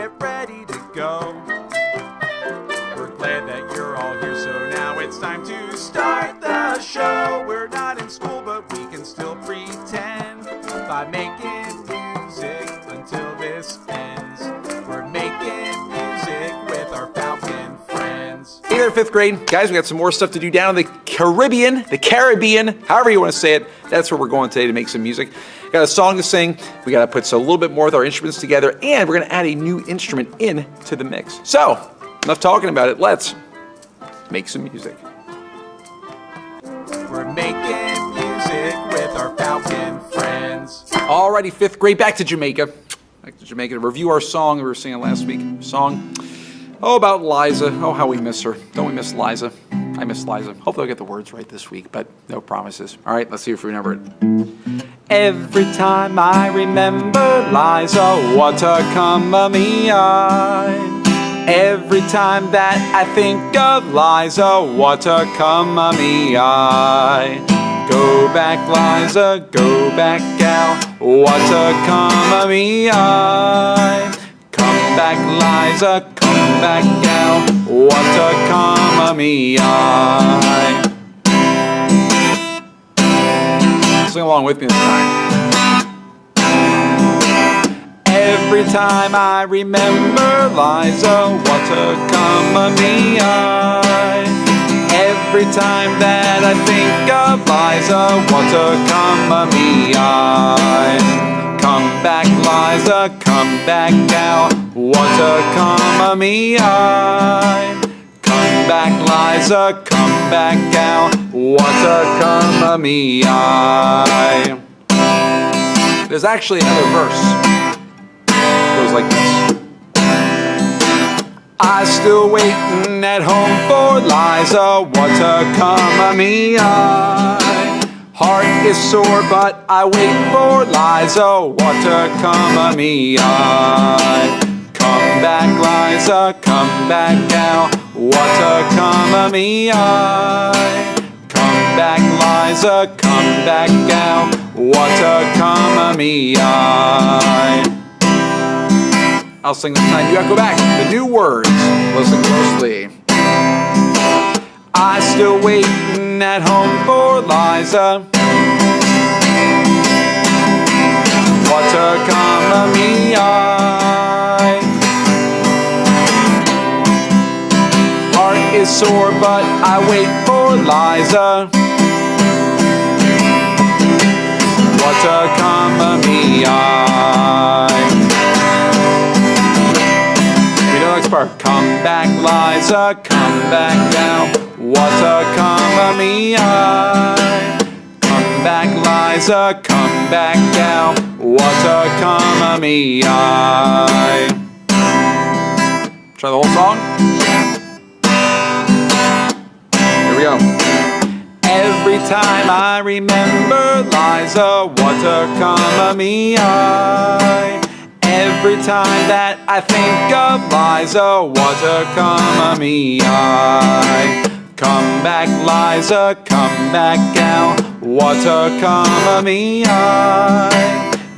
get ready to go. We're glad that you're all here, so now it's time to start the show. We're not in school, but we can still pretend by making music until this ends. We're making music with our Falcon friends. Hey there, 5th grade. Guys, we got some more stuff to do down in the Caribbean, however you want to say it. That's where we're going today to make some music. Got a song to sing. We got to put a little bit more with our instruments together, and we're going to add a new instrument into the mix. So, enough talking about it. Let's make some music. We're making music with our Falcon friends. Alrighty, 5th grade, back to Jamaica. To review our song we were singing last week. Song, about Liza. Oh, how we miss her. Don't we miss Liza? I miss Liza. Hopefully I'll get the words right this week, but no promises. All right, let's see if we remember it. Every time I remember Liza, what a come of me eye. Every time that I think of Liza, what a come of me eye. Go back, Liza, go back, gal, what a come of me eye. Come back, Liza, come back, gal, what a come of me eye. Sing along with me this time. Every time I remember Liza, what a come of me eye. Every time that I think of Liza, what a come of me eye. Come back, Liza, come back, gal, what a come of me eye. Come back, Liza, come back, gal, what a come of me eye. There's actually another verse. It goes like this. I still waiting at home for Liza, what a come of me eye. Heart is sore, but I wait for Liza, what a come of me eye. Come back, Liza, come back, gal, what a come of me eye. Come back, Liza, come back, gal, what a come of me eye. I'll sing this time. You gotta go back. The new words. Listen closely. I still waiting at home for Liza. What a come of me eye. Heart is sore, but I wait for Liza. What a come of me eye. Next part. Come back, Liza, come back down. What a come of me eye. Come back, Liza, come back down. What a come of me eye. Try the whole song. Here we go. Every time I remember Liza, what a come of me eye. Every time that I think of Liza, what a come of me eye. Come back, Liza, come back, gal, what a come of me eye.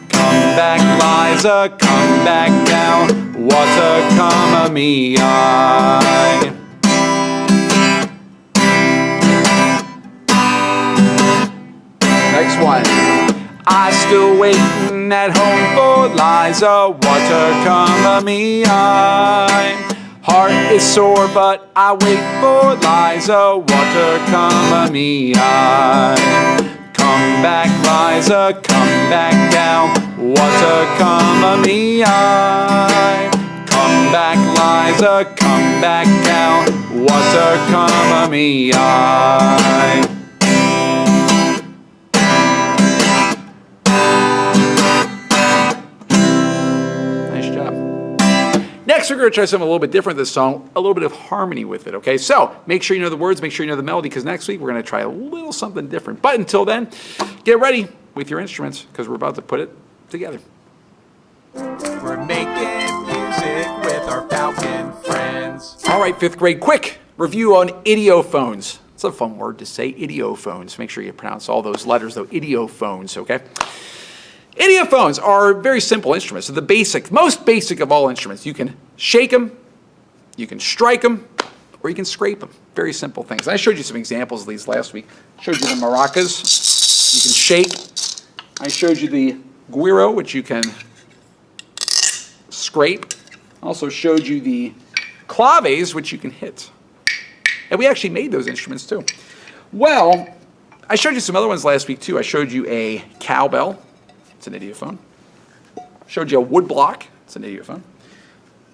Come back, Liza, come back, gal, what a come of me eye. Next one. I still waiting at home for Liza, what a come of me eye. Heart is sore, but I wait for Liza, what a come of me eye. Come back, Liza, come back, gal, what a come of me eye. Come back, Liza, come back, gal, what a come of me eye. Next, we're going to try something a little bit different this song, a little bit of harmony with it, okay? So, make sure you know the words, make sure you know the melody, because next week we're going to try a little something different. But until then, get ready with your instruments, because we're about to put it together. We're making music with our Falcon friends. All right, 5th grade, quick review on idiophones. It's a fun word to say, idiophones. Make sure you pronounce all those letters, though, idiophones, okay? Idiophones are very simple instruments. They're the most basic of all instruments. You can shake them, you can strike them, or you can scrape them. Very simple things. I showed you some examples of these last week. I showed you the maracas, you can shake. I showed you the guiro, which you can scrape. I also showed you the claves, which you can hit. And we actually made those instruments too. Well, I showed you some other ones last week too. I showed you a cowbell. It's an idiophone. Showed you a wood block. It's an idiophone.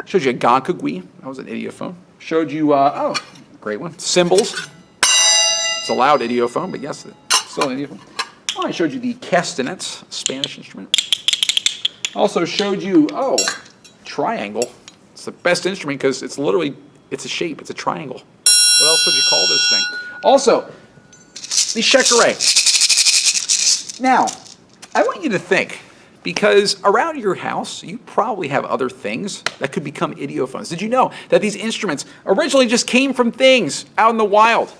Showed you a gonkagui. That was an idiophone. Showed you, oh, great one, cymbals. It's a loud idiophone, but yes, it's still an idiophone. Oh, I showed you the castanets, a Spanish instrument. Also showed you, oh, triangle. It's the best instrument because it's literally, it's a shape, it's a triangle. What else would you call this thing? Also, the shekere. Now, I want you to think, because around your house, you probably have other things that could become idiophones. Did you know that these instruments originally just came from things out in the wild?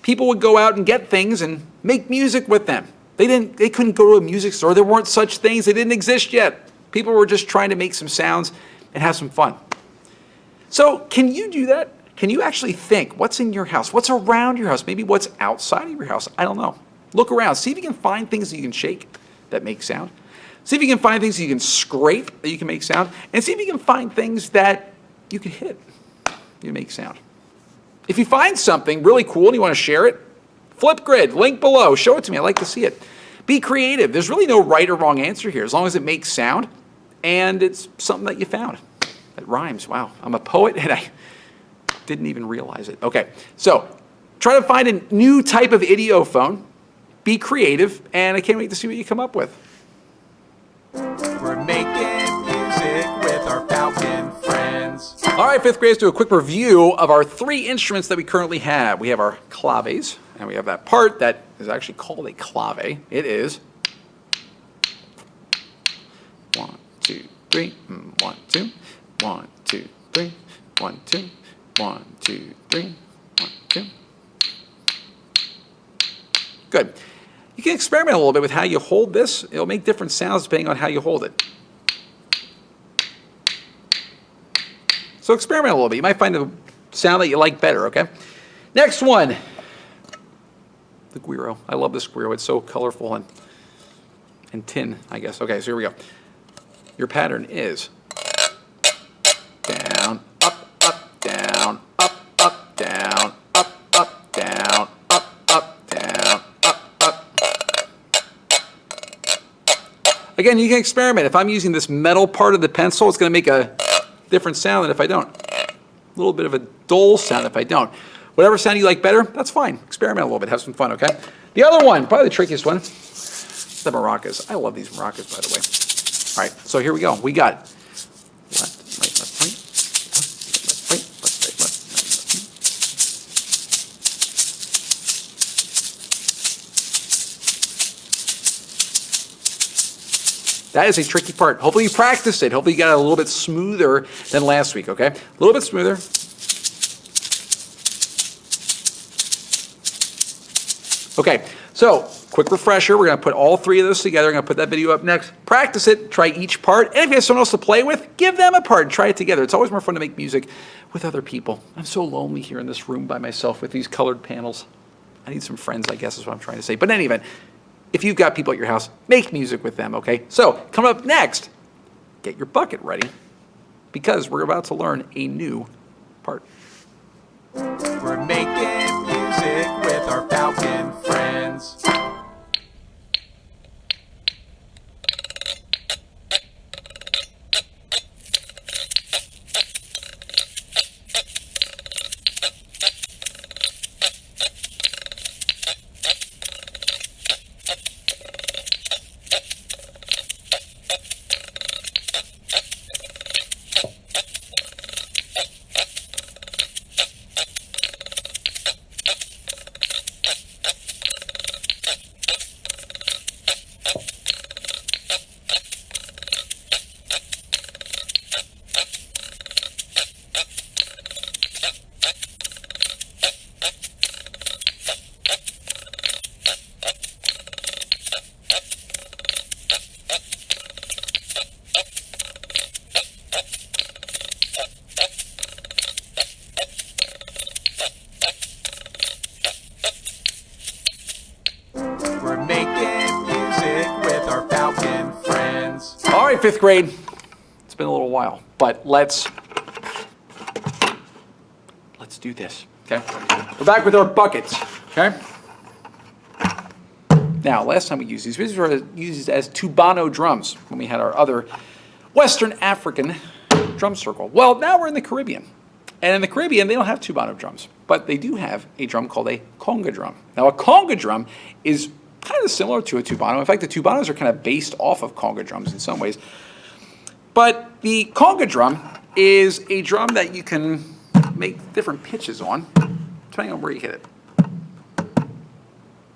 People would go out and get things and make music with them. They couldn't go to a music store. There weren't such things. They didn't exist yet. People were just trying to make some sounds and have some fun. So can you do that? Can you actually think what's in your house? What's around your house? Maybe what's outside of your house? I don't know. Look around. See if you can find things that you can shake that make sound. See if you can find things that you can scrape that you can make sound. And see if you can find things that you can hit you make sound. If you find something really cool and you want to share it, Flipgrid, link below. Show it to me. I'd like to see it. Be creative. There's really no right or wrong answer here as long as it makes sound and it's something that you found. That rhymes. Wow. I'm a poet and I didn't even realize it. Okay. So try to find a new type of idiophone. Be creative, and I can't wait to see what you come up with. We're making music with our Falcon friends. All right, fifth graders, do a quick review of our 3 instruments that we currently have. We have our claves, and we have that part that is actually called a clave. It is 1, 2, 3, 1, 2, 1, 2, 3, 1, 2, 1, 2, 3, 1, 2. Good. You can experiment a little bit with how you hold this. It'll make different sounds depending on how you hold it. So experiment a little bit. You might find a sound that you like better, okay? Next one, the guiro. I love this guiro. It's so colorful and tin, I guess. Okay, so here we go. Your pattern is down, up, up, down, up, up, down, up, up, down, up, up, down, up, up. Again, you can experiment. If I'm using this metal part of the pencil, it's going to make a different sound than if I don't. A little bit of a dull sound if I don't. Whatever sound you like better, that's fine. Experiment a little bit, have some fun, okay? The other one, probably the trickiest one, the maracas. I love these maracas, by the way. All right, so here we go. We got left, right, left, right, left, right, left, right, left, right. That is a tricky part. Hopefully you practiced it. Hopefully you got it a little bit smoother than last week, okay? A little bit smoother. Okay, so quick refresher. We're going to put all 3 of those together. I'm going to put that video up next. Practice it. Try each part. And if you have someone else to play with, give them a part and try it together. It's always more fun to make music with other people. I'm so lonely here in this room by myself with these colored panels. I need some friends, I guess is what I'm trying to say. But in any event, if you've got people at your house, make music with them, okay? So coming up next, get your bucket ready because we're about to learn a new part. We're making music with our Falcon friends. All right, 5th grade. It's been a little while, but let's do this, okay? We're back with our buckets, okay? Now, last time we used these were used as tubano drums when we had our other Western African drum circle. Well, now we're in the Caribbean. And in the Caribbean, they don't have tubano drums, but they do have a drum called a conga drum. Now, a conga drum is kind of similar to a tubano. In fact, the tubanos are kind of based off of conga drums in some ways. But the conga drum is a drum that you can make different pitches on, depending on where you hit it.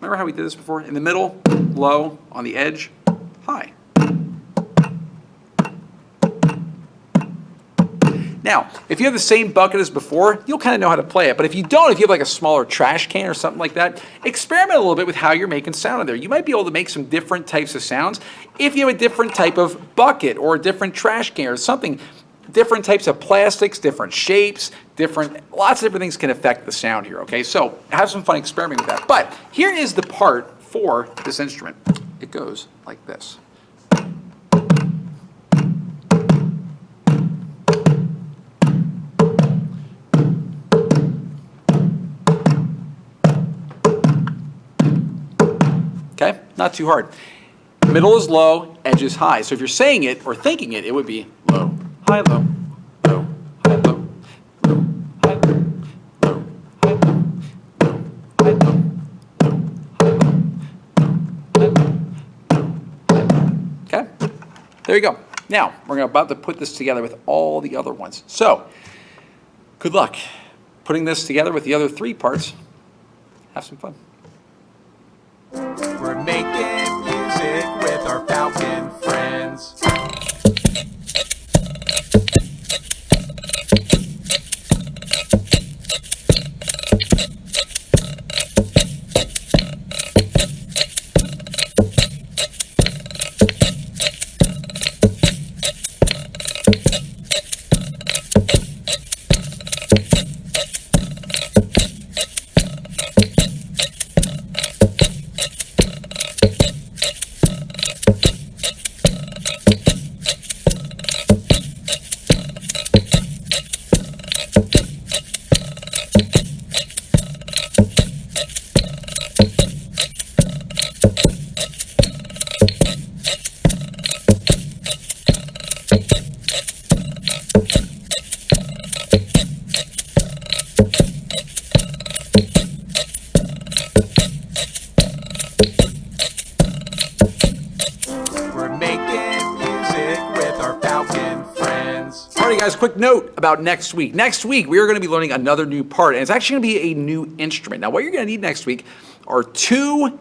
Remember how we did this before? In the middle, low, on the edge, high. Now, if you have the same bucket as before, you'll kind of know how to play it. But if you don't, if you have like a smaller trash can or something like that, experiment a little bit with how you're making sound in there. You might be able to make some different types of sounds if you have a different type of bucket or a different trash can or something. Different types of plastics, different shapes, lots of different things can affect the sound here, okay? So have some fun experimenting with that. But here is the part for this instrument. It goes like this. Okay, not too hard. Middle is low, edge is high. So if you're saying it or thinking it, it would be low, high, low, low, high, low, low, high, low, low, high, low, low, high, low, low, high, low, low, high, low. Okay, there you go. Now, we're about to put this together with all the other ones. So, good luck putting this together with the other 3 parts. Have some fun. We're making music with our falcon friends. Guys, quick note about next week. Next week, we are going to be learning another new part, and it's actually going to be a new instrument. Now, what you're going to need next week are 2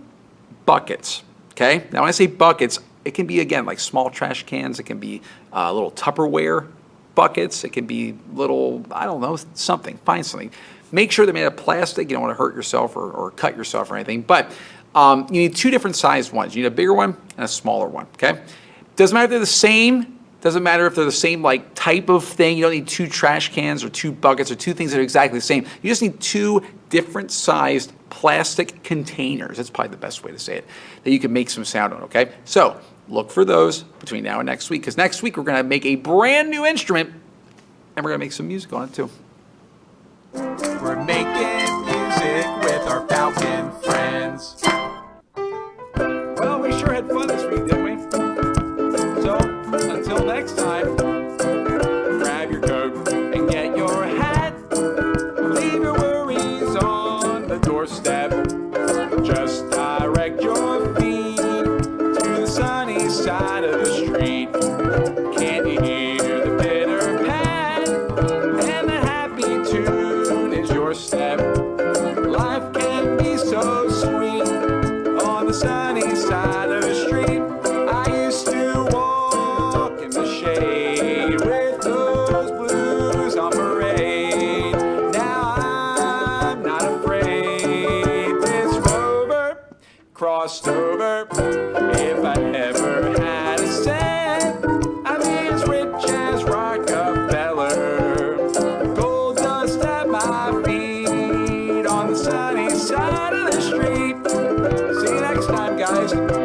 buckets, okay? Now, when I say buckets, it can be, again, like small trash cans. It can be little Tupperware buckets. It can be little, I don't know, something. Find something. Make sure they're made of plastic. You don't want to hurt yourself or cut yourself or anything. But you need 2 different sized ones. You need a bigger one and a smaller one, okay? Doesn't matter if they're the same. Doesn't matter if they're the same like type of thing. You don't need 2 trash cans or 2 buckets or 2 things that are exactly the same. You just need 2 different sized plastic containers. That's probably the best way to say it, that you can make some sound on, okay? So look for those between now and next week, because next week we're going to make a brand new instrument, and we're going to make some music on it too. We're making music with our falcon friends. Well, we sure had fun this week, didn't we? So, until next time, grab your coat and get your hat. Leave your worries on the doorstep. Just direct your feet to the sunny side of the street. Can't you hear the pitter pat? And the happy tune is your step. Life can be so sweet on the sunny side of the street. I used to walk in the shade with those blues on parade. Now I'm not afraid. This rover crossed over. If I ever had a cent, I'd be as rich as Rockefeller. Gold dust at my feet on the sunny side of the street. See you next time, guys.